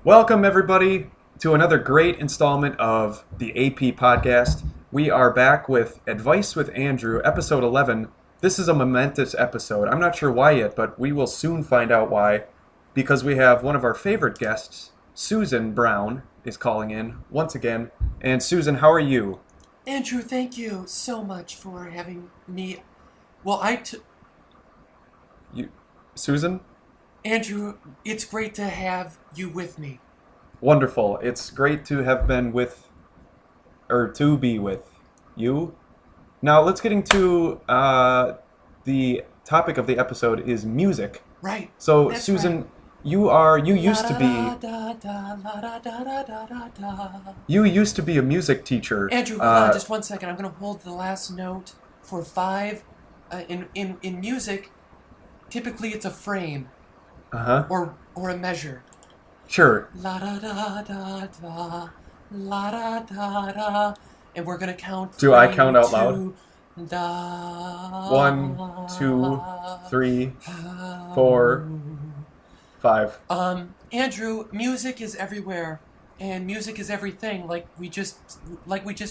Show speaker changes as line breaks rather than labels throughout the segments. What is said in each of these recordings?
Welcome, everybody, to another great installment of the AP Podcast. We are back with Advice with Andrew, episode 11. This is a momentous episode. I'm not sure why yet, but we will soon find out why, because we have one of our favorite guests, Susan Brown, is calling in once again. And Susan, how are you?
Andrew, thank you so much for having me.
You, Susan?
Andrew, it's great to have you with me.
Wonderful. It's great to have been to be with you. Now, let's get into the topic of the episode is music.
Right.
So,
That's
Susan,
right.
you used to be a music teacher.
Andrew, hold on just 1 second. I'm going to hold the last note for five. In music, typically it's a frame.
Uh-huh.
Or a measure.
Sure.
La da da da da, la da da da, and we're gonna count.
Do I count out loud?
Two, da,
1, 2, 3, 4, 5.
Andrew, music is everywhere, and music is everything. Like we just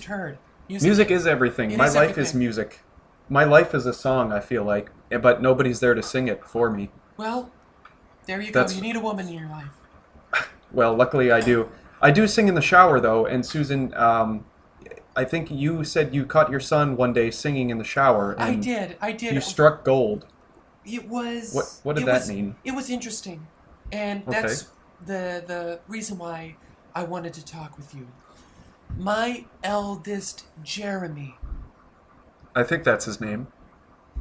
heard.
Music is everything. My life is music. My life is a song, I feel like, but nobody's there to sing it for me.
Well, there you go. You need a woman in your life.
Well, luckily I do. I do sing in the shower, though, and Susan, I think you said you caught your son one day singing in the shower. And
I did.
You struck gold.
It was...
What did that mean?
It was interesting, and that's the reason why I wanted to talk with you. My eldest, Jeremy.
I think that's his name.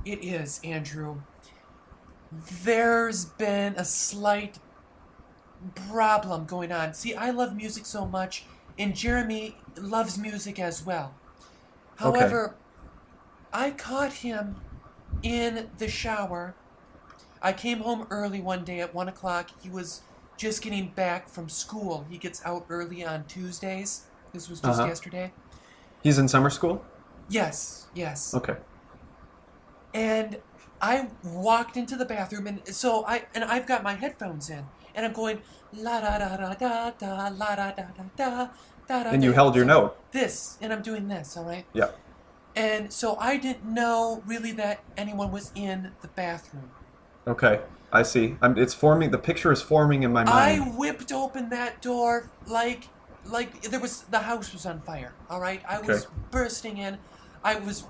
It is, Andrew. There's been a slight problem going on. See, I love music so much, and Jeremy loves music as well. However, I caught him in the shower. I came home early one day at 1 o'clock. He was just getting back from school. He gets out early on Tuesdays. This was just yesterday.
He's in summer school?
Yes.
Okay.
And I walked into the bathroom, and I've got my headphones in, and I'm going la da da da da da la da da da da da da.
And you held your note.
And I'm doing this, all right?
Yeah.
And so I didn't know really that anyone was in the bathroom.
Okay, I see. It's forming. The picture is forming in my mind.
I whipped open that door like the house was on fire. All right, I was bursting in. I was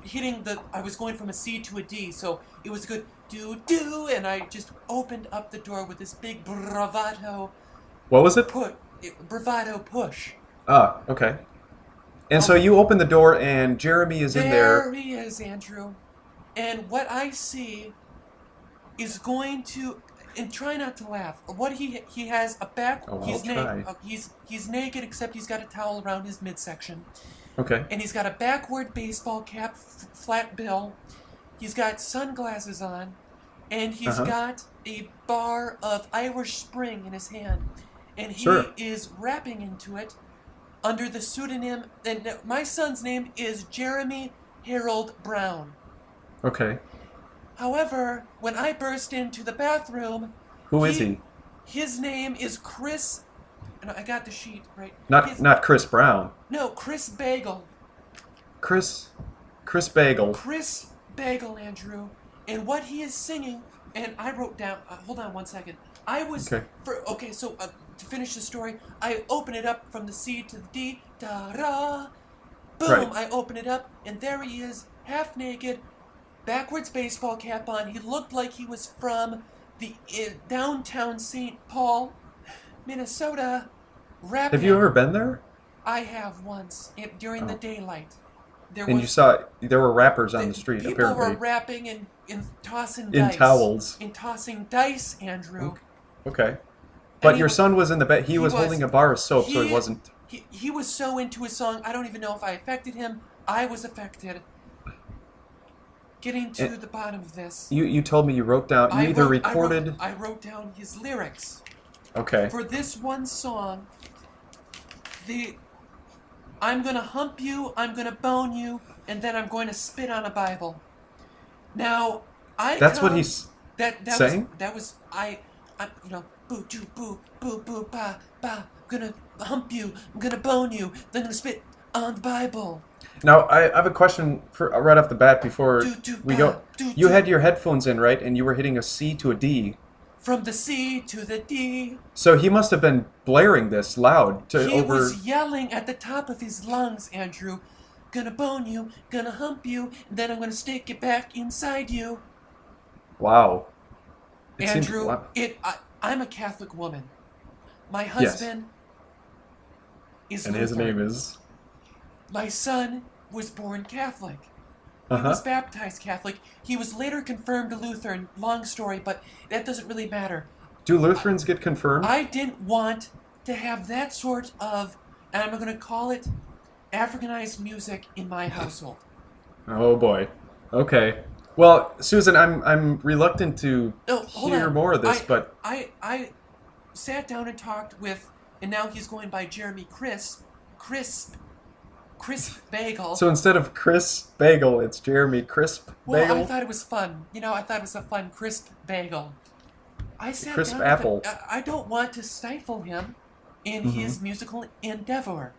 going from a C to a D, so it was a good do, and I just opened up the door with this big bravado.
What was it?
Bravado push.
Ah, okay. And so you open the door, and Jeremy is in there.
There he is, Andrew. And what I see is going to, and try not to laugh. What he has a back.
Oh,
he's
I'll try.
He's naked, except he's got a towel around his midsection.
Okay.
And he's got a backward baseball cap, flat bill. He's got sunglasses on, and he's got a bar of Irish Spring in his hand, and he is rapping into it under the pseudonym. And my son's name is Jeremy Harold Brown.
Okay.
However, when I burst into the bathroom,
Who is he?
His name is Chris. And I got the sheet right.
Not Chris Brown.
No, Chris Bagel.
Chris Bagel.
Chris Bagel, Andrew. And what he is singing, and I wrote down. Hold on 1 second. So to finish the story, I open it up from the C to the D. Da da. Boom!
Right.
I open it up, and there he is, half naked, backwards baseball cap on. He looked like he was from the downtown St. Paul, Minnesota. Rapping.
Have you ever been there?
I have once during the daylight.
You saw there were rappers on the street,
people
apparently.
People were rapping and tossing dice.
In towels.
In tossing dice, Andrew.
Okay. But your son was in the bed. He was holding a bar of soap, so he wasn't...
He was so into his song, I don't even know if I affected him. I was affected. Getting to the bottom of this.
You told me you wrote down... I
wrote down his lyrics.
Okay.
For this one song... I'm gonna hump you, I'm gonna bone you, and then I'm going to spit on a Bible. Now,
That's what he's saying?
boo, doo, boo, boo, boo, ba, ba. I'm gonna hump you. I'm gonna bone you. Then I'm gonna spit on the Bible.
Now, I have a question for right off the bat before
Doo, doo,
we
ba,
go.
doo,
You
doo.
had your headphones in, right? And you were hitting a C to a D.
From the C to the D.
So he must have been blaring this loud to
He
over.
was yelling at the top of his lungs, Andrew. Gonna bone you, gonna hump you, and then I'm gonna stick it back inside you.
Wow. It seemed-
Andrew,
wow.
I'm a Catholic woman. My
Yes.
husband is
And his
Lutheran.
name is.
My son was born Catholic. He
Uh-huh.
was baptized Catholic. He was later confirmed a Lutheran. Long story, but that doesn't really matter.
Do Lutherans get confirmed?
I didn't want to have that sort of, and I'm going to call it Africanized music in my household.
Oh boy. Okay. Well, Susan, I'm reluctant to
No, hold
hear
on.
more of this, but
I sat down and talked with, and now he's going by Jeremy Crisp Bagel.
so instead of Chris Bagel, it's Jeremy Crisp
Well,
Bagel.
I thought it was fun. I thought it was a fun crisp bagel. I sat
Crisp
down with
apple.
him. I don't want to stifle him in his musical endeavor.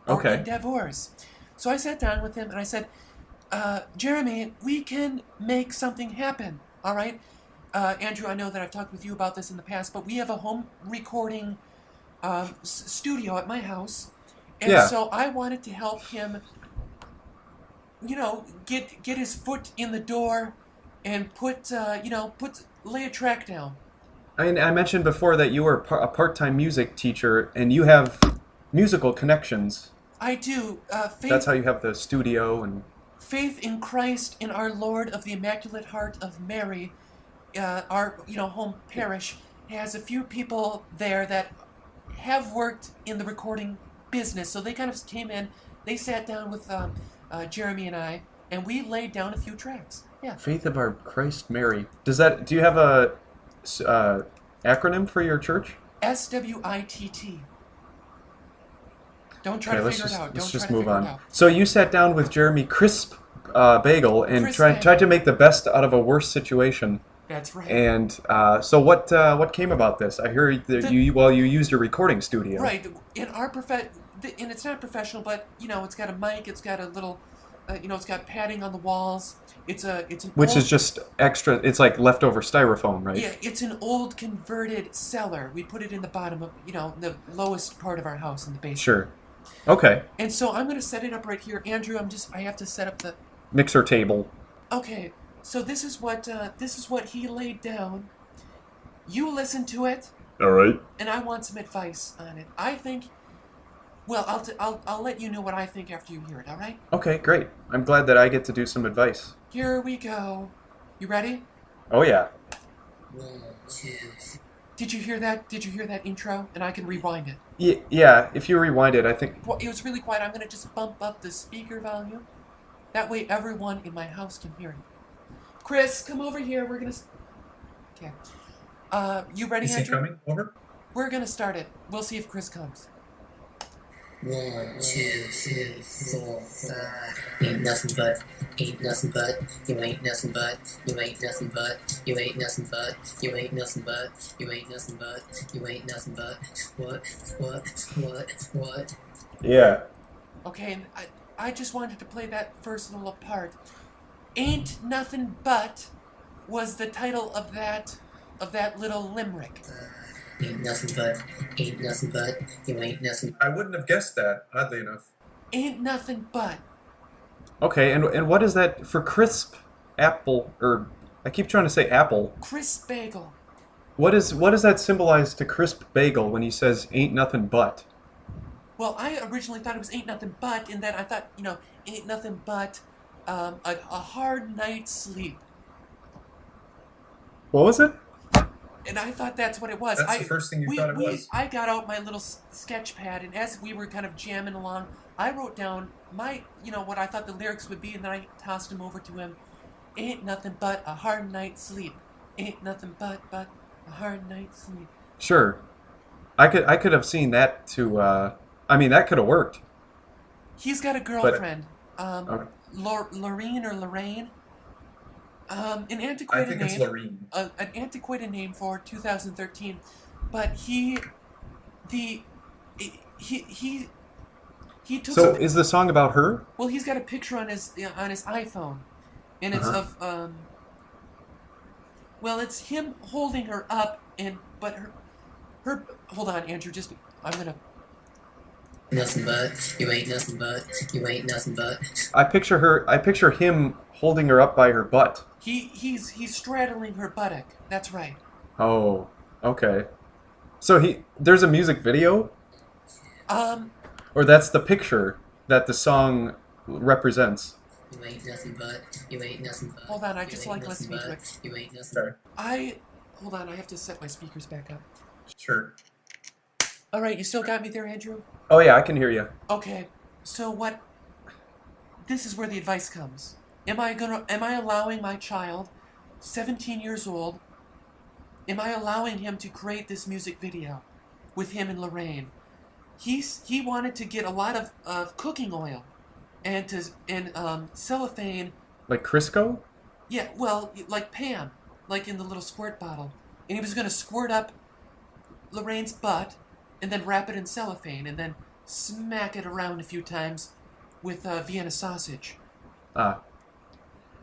Or
Okay.
endeavors. So I sat down with him and I said, Jeremy, we can make something happen, all right? Andrew, I know that I've talked with you about this in the past, but we have a home recording studio at my house. And
Yeah.
so I wanted to help him, get his foot in the door and lay a track down.
I mentioned before that you were a part-time music teacher, and you have musical connections.
I do.
That's how you have the studio and.
Faith in Christ in our Lord of the Immaculate Heart of Mary, our home parish, has a few people there that have worked in the recording business. So they kind of came in, they sat down with Jeremy and I, and we laid down a few tracks. Yeah.
Faith of Our Christ Mary. Do you have a acronym for your church?
SWITT. Don't try
Okay,
to
let's
figure
just
it out.
let's
Don't
just
try to
move
figure
on.
it out.
So you sat down with Jeremy Crisp Bagel and
Crisp
tried
Bagel.
to make the best out of a worse situation.
That's right.
And so what came about this? I heard that you used a recording studio.
Right. In our and it's not professional, but it's got a mic, it's got a little, it's got padding on the walls. It's an
Which
old,
is just extra. It's like leftover styrofoam, right?
Yeah, it's an old converted cellar. We put it in the bottom of the lowest part of our house in the basement.
Sure. Okay.
And so I'm going to set it up right here, Andrew. I have to set up the.
Mixer table.
Okay, so this is what he laid down. You listen to it.
All right.
And I want some advice on it. I think. Well, I'll let you know what I think after you hear it. All right?
Okay, great. I'm glad that I get to do some advice.
Here we go. You ready?
Oh yeah.
1, 2, 3.
Did you hear that? Did you hear that intro? And I can rewind it.
Yeah. If you rewind it, I think.
Well, it was really quiet. I'm gonna just bump up the speaker volume. That way, everyone in my house can hear it. Chris, come over here. We're gonna. Okay. You ready,
Is he
Andrew?
coming over?
We're gonna start it. We'll see if Chris comes.
1, 2, 3, 4, 5. Ain't nothing but, you ain't nothing but, you ain't nothing but, you ain't nothing but, you ain't nothing but, you ain't nothing but, you ain't nothing but, what?
Yeah.
Okay, and I just wanted to play that first little part. Ain't Nothing But was the title of that little limerick.
Ain't nothing but, you ain't nothing.
I wouldn't have guessed that, oddly enough.
Ain't nothing but.
Okay, and what is that for crisp apple, or I keep trying to say apple.
Crisp bagel.
What does that symbolize to Crisp Bagel when he says ain't nothing but?
Well, I originally thought it was ain't nothing but, and then I thought, ain't nothing but a hard night's sleep.
What was it?
And I thought that's what it was.
That's the first thing you thought it was?
I got out my little sketch pad, and as we were kind of jamming along, I wrote down what I thought the lyrics would be, and then I tossed them over to him. Ain't nothing but a hard night's sleep. Ain't nothing but a hard night's sleep.
Sure. I could have seen that to that could have worked.
He's got a girlfriend.
Okay.
Lorraine or Lorraine. An antiquated name.
Lorraine.
An antiquated name for 2013. but he took.
So is the song about her?
Well, he's got a picture on his iPhone, and it's of Well, it's him holding her up, but her. Hold on, Andrew. I'm gonna.
Nothing but, you ain't nothing but, you ain't nothing but.
I picture him holding her up by her butt.
He's straddling her buttock. That's right.
Oh, okay. So there's a music video? Or that's the picture that the song represents?
You ain't nothing but, you ain't nothing but.
Hold on, I just like listening to it.
You ain't nothing but.
Hold on, I have to set my speakers back up.
Sure.
All right, you still got me there, Andrew?
Oh yeah, I can hear you.
Okay, so this is where the advice comes. Am I allowing my child, 17 years old, am I allowing him to create this music video with him and Lorraine? He wanted to get a lot of cooking oil and cellophane.
Like Crisco?
Yeah, well, like Pam, like in the little squirt bottle. And he was going to squirt up Lorraine's butt and then wrap it in cellophane and then smack it around a few times with Vienna sausage.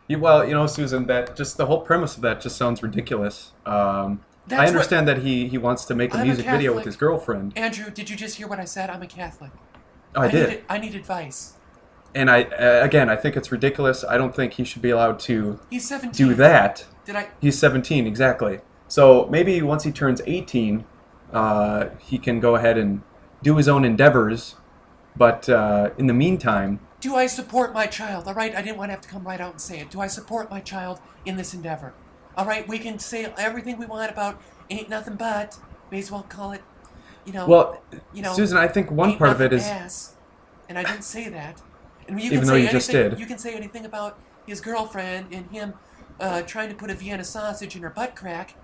Well, Susan, that just the whole premise of that just sounds ridiculous. I understand that he wants to make a music video with his girlfriend.
Andrew, did you just hear what I said? I'm a Catholic.
Oh, I did.
I need advice.
And I think it's ridiculous. I don't think he should be allowed to
He's 17.
do that.
He's
17, exactly. So maybe once he turns 18, he can go ahead and do his own endeavors. But in the meantime...
Do I support my child? All right, I didn't want to have to come right out and say it. Do I support my child in this endeavor? All right, we can say everything we want about ain't nothing but. May as well call it,
Well, Susan, I think one part of it is...
Ass, and I didn't say that. And
Even though you just did.
You can say anything about his girlfriend and him trying to put a Vienna sausage in her butt crack.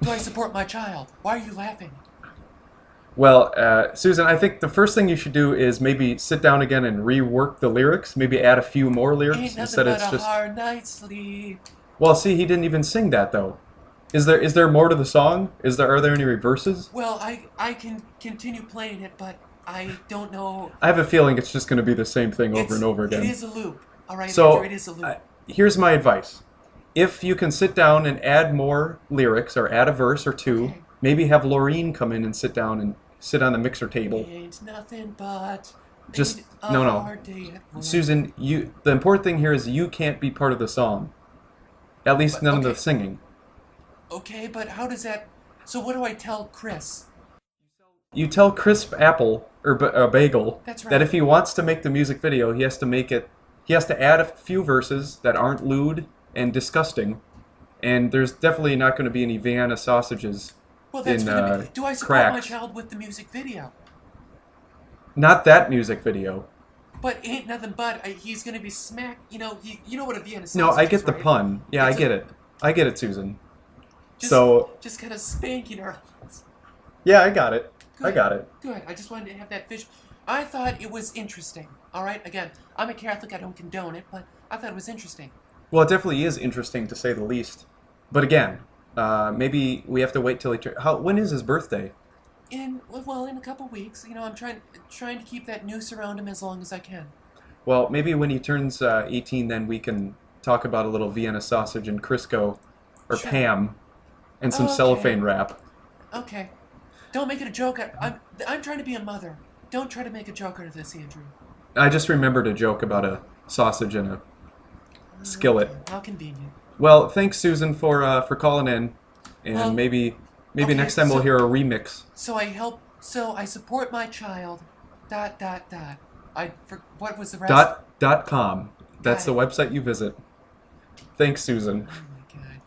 Do I support my child? Why are you laughing?
Well, Susan, I think the first thing you should do is maybe sit down again and rework the lyrics. Maybe add a few more lyrics
Ain't
instead
nothing
of
but
just.
A hard night's sleep.
Well, see, he didn't even sing that though. Is there more to the song? Are there any reverses?
Well, I can continue playing it, but I don't know.
I have a feeling it's just going to be the same thing over and over again.
It is a loop. All right,
so
Andrew, it is a loop.
Here's my advice: if you can sit down and add more lyrics or add a verse or two,
okay.
Maybe have Laureen come in and sit down and sit on the mixer table.
Ain't nothing but
just
a
no.
hard day at work.
Susan, the important thing here is you can't be part of the song. At least none of the singing.
Okay, but how does that... So what do I tell Chris?
You tell Crisp Apple, or Bagel,
That's right.
that if he wants to make the music video, he has to add a few verses that aren't lewd and disgusting, and there's definitely not going to be any Vienna sausages
Well, that's
in
do I support my
cracks.
child with the music video?
Not that music video.
But ain't nothing but he's going to be smacked. You know what a Vienna sausage is,
No, I get the
right?
pun. Yeah, I get it. I get it, Susan.
Just kind of spanking her.
Yeah, I got it.
Good.
I got it.
Good. I just wanted to have that vision. I thought it was interesting. All right. Again, I'm a Catholic. I don't condone it, but I thought it was interesting.
Well, it definitely is interesting to say the least. But again, maybe we have to wait till when is his birthday?
In a couple weeks. I'm trying to keep that noose around him as long as I can.
Well, maybe when he turns 18, then we can talk about a little Vienna sausage and Crisco, or
Sure.
Pam, and some
Okay.
cellophane wrap.
Okay. Don't make it a joke. I'm trying to be a mother. Don't try to make a joke out of this, Andrew.
I just remembered a joke about a sausage in a skillet.
How convenient.
Well, thanks, Susan, for calling in, and
Well,
maybe
okay,
next time we'll hear a remix.
So I support my child. ... What was the rest?
.com. That's the website you visit. Thanks, Susan.
Oh my god.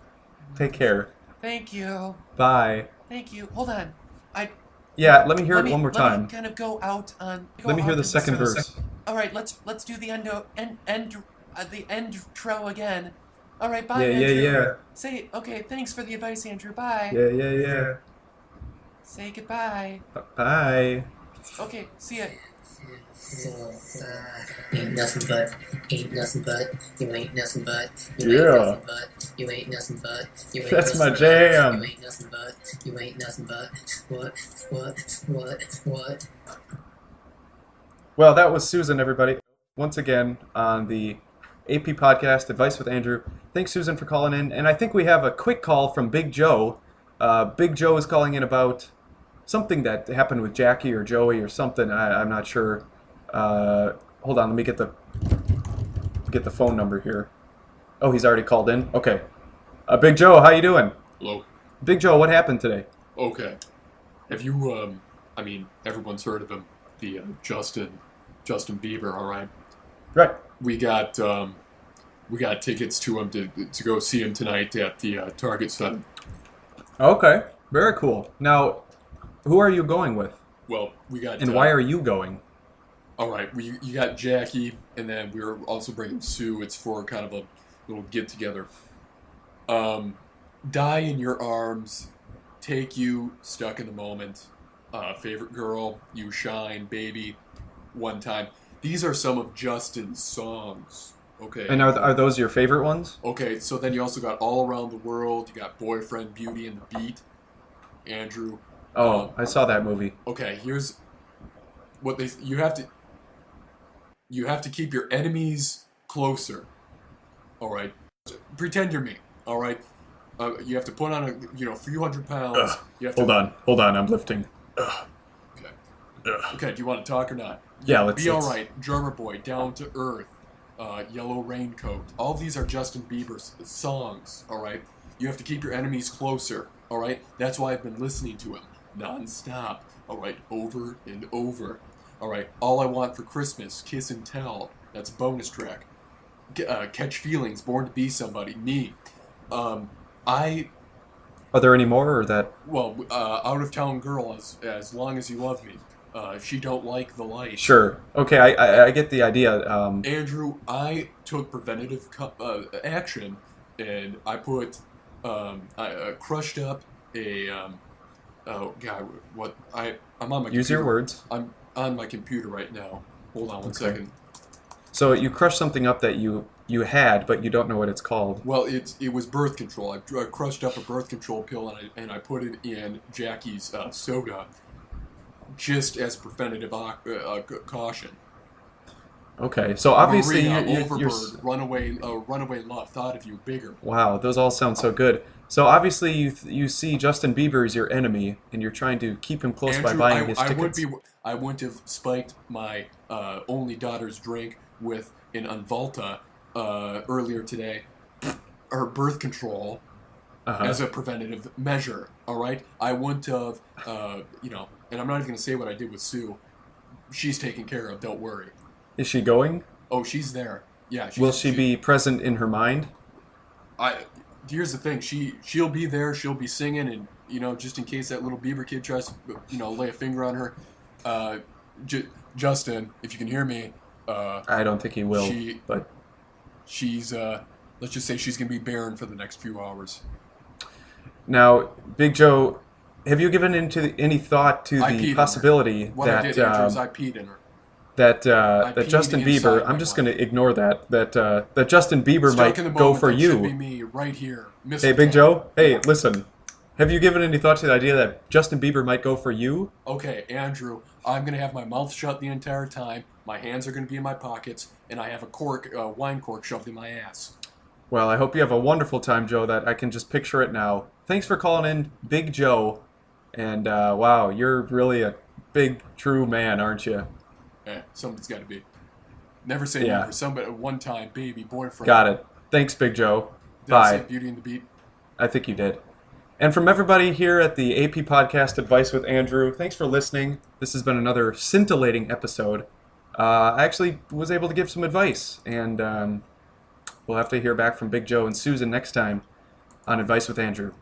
Take care.
Thank you.
Bye.
Thank you. Hold on.
Yeah, let me hear it one more
Let
time.
me kind of go out on.
Let me hear the second verse.
All right, let's do the intro again. All right, bye,
Yeah,
Andrew.
yeah.
Say okay. Thanks for the advice, Andrew. Bye.
Yeah.
Say goodbye.
Bye.
Okay, see ya.
4, 5. Ain't nothing but, you ain't nothing but, you
Yeah.
ain't nothing but, you ain't nothing but, you ain't
That's
nothing
my
but,
jam.
you ain't nothing but, you ain't nothing but, what?
Well, that was Susan, everybody. Once again on the AP Podcast, Advice with Andrew. Thanks, Susan, for calling in. And I think we have a quick call from Big Joe. Big Joe is calling in about something that happened with Jackie or Joey or something. I'm not sure. Hold on, let me get the phone number here. Oh, he's already called in? Okay. Big Joe, how you doing?
Hello.
Big Joe, what happened today?
Okay. Have you, everyone's heard of him, the Justin Beber, all right?
Right.
We got tickets to him to go see him tonight at the Target Center.
Okay. Very cool. Now, who are you going with?
Well, we got.
And why are you going?
All right. You got Jackie, and then we were also bringing Sue. It's for kind of a little get together. Die in your arms, take you, stuck in the moment, favorite girl, you shine, baby, one time. These are some of Justin's songs. Okay.
And are those your favorite ones?
Okay, so then you also got All Around the World, you got Boyfriend, Beauty and the Beat, Andrew.
Oh, I saw that movie.
Okay, here's what you have to keep your enemies closer. All right, pretend you're me. All right, you have to put on a few hundred pounds. You have to,
Hold on, I'm lifting.
Okay. Okay, do you want to talk or not?
Yeah, let's.
Be alright, Drummer Boy, Down to Earth, Yellow Raincoat. All of these are Justin Bieber's songs, alright? You have to keep your enemies closer, alright? That's why I've been listening to him non-stop, alright? Over and over. Alright, All I Want for Christmas, Kiss and Tell. That's a bonus track. Catch Feelings, Born to Be Somebody, me. Are
there any more, or that?
Well, Out of Town Girl, as Long as You Love Me. She Don't Like the Light.
Sure. Okay, I get the idea.
Andrew, I took preventative action, and I put, I crushed up a, oh God, what, I'm on my computer.
Use your words.
I'm on my computer right now. Hold on one second.
So you crushed something up that you had, but you don't know what it's called.
Well, it was birth control. I crushed up a birth control pill, and I put it in Jackie's soda, just as preventative caution.
Okay, so obviously
Marina,
you're
runaway love, thought of you bigger.
Wow, those all sound so good. So obviously you see Justin Bieber as your enemy, and you're trying to keep him close
Andrew,
by buying his tickets.
I wouldn't have spiked my only daughter's drink with an Unvalta earlier today, or birth control, as a preventative measure. All right, I wouldn't have, and I'm not even going to say what I did with Sue. She's taken care of. Don't worry.
Is she going?
Oh, she's there. Yeah.
Will she be present in her mind?
Here's the thing. She'll be there. She'll be singing, and just in case that little Bieber kid tries to lay a finger on her. Justin, if you can hear me.
I don't think he will. But
she's let's just say she's gonna be barren for the next few hours.
Now, Big Joe, have you given any thought to the possibility
what I did, Andrew, is I peed in her.
That Justin Bieber, I'm just going to ignore that Justin Bieber might go for you.
Should be me right here.
Hey, Big Joe. Hey, listen. Have you given any thought to the idea that Justin Bieber might go for you?
Okay, Andrew, I'm going to have my mouth shut the entire time. My hands are going to be in my pockets, and I have a wine cork shoved in my ass.
Well, I hope you have a wonderful time, Joe, that I can just picture it now. Thanks for calling in, Big Joe. And, wow, you're really a big, true man, aren't you?
Somebody's got to be. Never say never. Somebody, one time, baby, boyfriend.
Got it. Thanks, Big Joe.
Did
Bye.
I say Beauty and the Beat?
I think you did. And from everybody here at the AP Podcast Advice with Andrew, thanks for listening. This has been another scintillating episode. I actually was able to give some advice, and we'll have to hear back from Big Joe and Susan next time on Advice with Andrew.